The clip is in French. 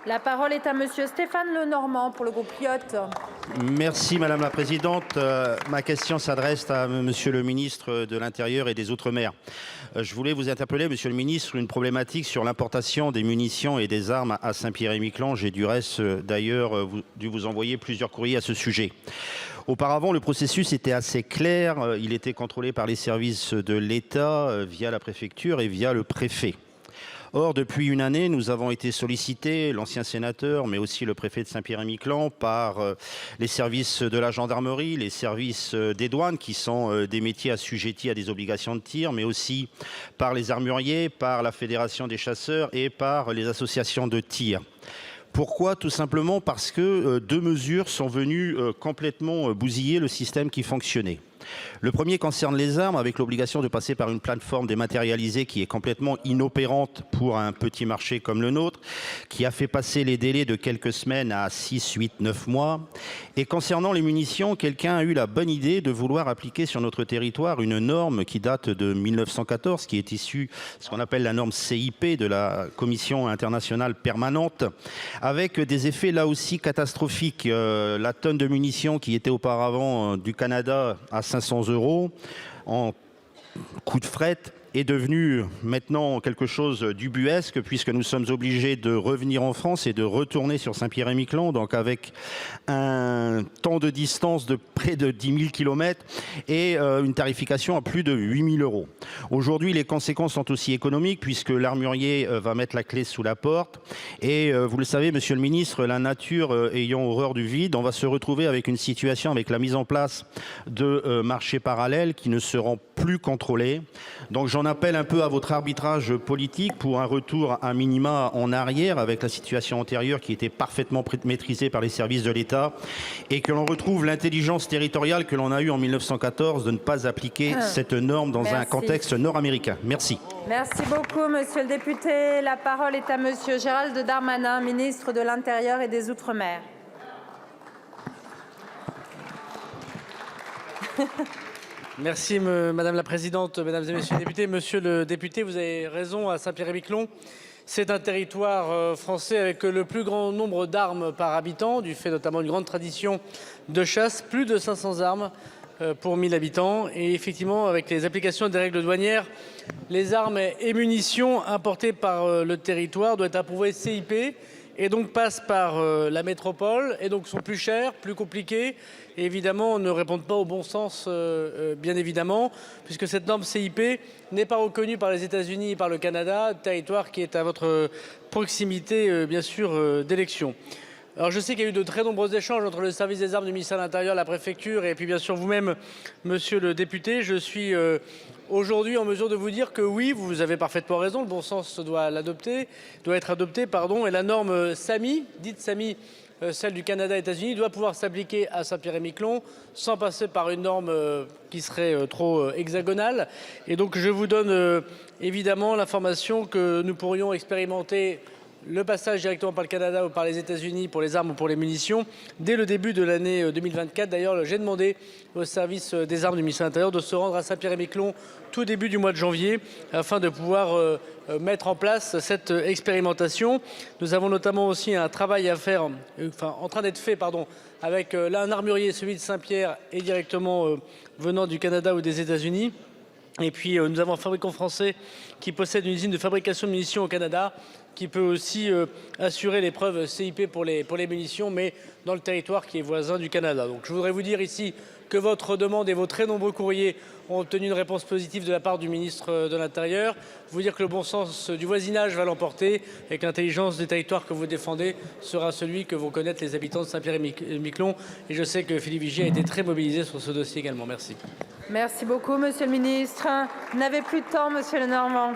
La parole est à monsieur Stéphane Lenormand pour le groupe LyoT. Merci Madame la Présidente. Ma question s'adresse à Monsieur le ministre de l'Intérieur et des Outre-mer. Je voulais vous interpeller, Monsieur le ministre, une problématique sur l'importation des munitions et des armes à Saint-Pierre-et-Miquelon. J'ai du reste d'ailleurs dû vous envoyer plusieurs courriers à ce sujet. Auparavant, le processus était assez clair. Il était contrôlé par les services de l'État via la préfecture et via le préfet. Or, depuis une année, nous avons été sollicités, l'ancien sénateur, mais aussi le préfet de Saint-Pierre-et-Miquelon, par les services de la gendarmerie, les services des douanes, qui sont des métiers assujettis à des obligations de tir, mais aussi par les armuriers, par la Fédération des chasseurs et par les associations de tir. Pourquoi? Tout simplement parce que deux mesures sont venues complètement bousiller le système qui fonctionnait. Le premier concerne les armes, avec l'obligation de passer par une plateforme dématérialisée qui est complètement inopérante pour un petit marché comme le nôtre, qui a fait passer les délais de quelques semaines à 6, 8, 9 mois. Et concernant les munitions, quelqu'un a eu la bonne idée de vouloir appliquer sur notre territoire une norme qui date de 1914, qui est issue de ce qu'on appelle la norme CIP de la Commission internationale permanente, avec des effets là aussi catastrophiques. La tonne de munitions qui était auparavant du Canada à 500 € en coût de fret est devenu maintenant quelque chose d'ubuesque, puisque nous sommes obligés de revenir en France et de retourner sur Saint-Pierre-et-Miquelon, donc avec un temps de distance de près de 10 000 km et une tarification à plus de 8 000 €. Aujourd'hui, les conséquences sont aussi économiques, puisque l'armurier va mettre la clé sous la porte. Et vous le savez, Monsieur le Ministre, la nature ayant horreur du vide, on va se retrouver avec une situation avec la mise en place de marchés parallèles qui ne seront plus contrôlés. Donc j'en appelle un peu à votre arbitrage politique pour un retour à minima en arrière avec la situation antérieure qui était parfaitement maîtrisée par les services de l'État, et que l'on retrouve l'intelligence territoriale que l'on a eue en 1914 de ne pas appliquer cette norme dans un contexte nord-américain. Merci. Merci beaucoup, monsieur le député. La parole est à monsieur Gérald Darmanin, ministre de l'Intérieur et des Outre-mer. Merci Madame la Présidente, Mesdames et Messieurs les députés. Monsieur le député, vous avez raison, à Saint-Pierre-et-Miquelon, c'est un territoire français avec le plus grand nombre d'armes par habitant, du fait notamment d'une grande tradition de chasse, plus de 500 armes pour 1000 habitants. Et effectivement, avec les applications des règles douanières, les armes et munitions importées par le territoire doivent être approuvées CIP et donc passent par la métropole et donc sont plus chères, plus compliquées et évidemment ne répondent pas au bon sens, bien évidemment, puisque cette norme CIP n'est pas reconnue par les États-Unis et par le Canada, territoire qui est à votre proximité, bien sûr, d'élection. Alors je sais qu'il y a eu de très nombreux échanges entre le service des armes du ministère de l'Intérieur, la préfecture et puis bien sûr vous-même, monsieur le député. Je suis aujourd'hui en mesure de vous dire que oui, vous avez parfaitement raison, le bon sens doit être adopté, et la norme SAMI, dite SAMI, celle du Canada et des États-Unis, doit pouvoir s'appliquer à Saint-Pierre-et-Miquelon sans passer par une norme qui serait trop hexagonale. Et donc je vous donne évidemment l'information que nous pourrions expérimenter le passage directement par le Canada ou par les États-Unis pour les armes ou pour les munitions dès le début de l'année 2024. D'ailleurs, j'ai demandé au service des armes du ministère de l'Intérieur de se rendre à Saint-Pierre-et-Miquelon tout début du mois de janvier afin de pouvoir mettre en place cette expérimentation. Nous avons notamment aussi un travail à faire, en train d'être fait, avec un armurier, celui de Saint-Pierre, et directement venant du Canada ou des États-Unis. Et puis nous avons un fabricant français qui possède une usine de fabrication de munitions au Canada, qui peut aussi assurer l'épreuve CIP pour les munitions, mais dans le territoire qui est voisin du Canada. Donc je voudrais vous dire ici que votre demande et vos très nombreux courriers ont obtenu une réponse positive de la part du ministre de l'Intérieur. Vous dire que le bon sens du voisinage va l'emporter et que l'intelligence des territoires que vous défendez sera celui que vont connaître les habitants de Saint-Pierre-et-Miquelon. Et je sais que Philippe Vigier a été très mobilisé sur ce dossier également. Merci. Merci beaucoup, monsieur le ministre. Vous n'avez plus de temps, monsieur Lenormand.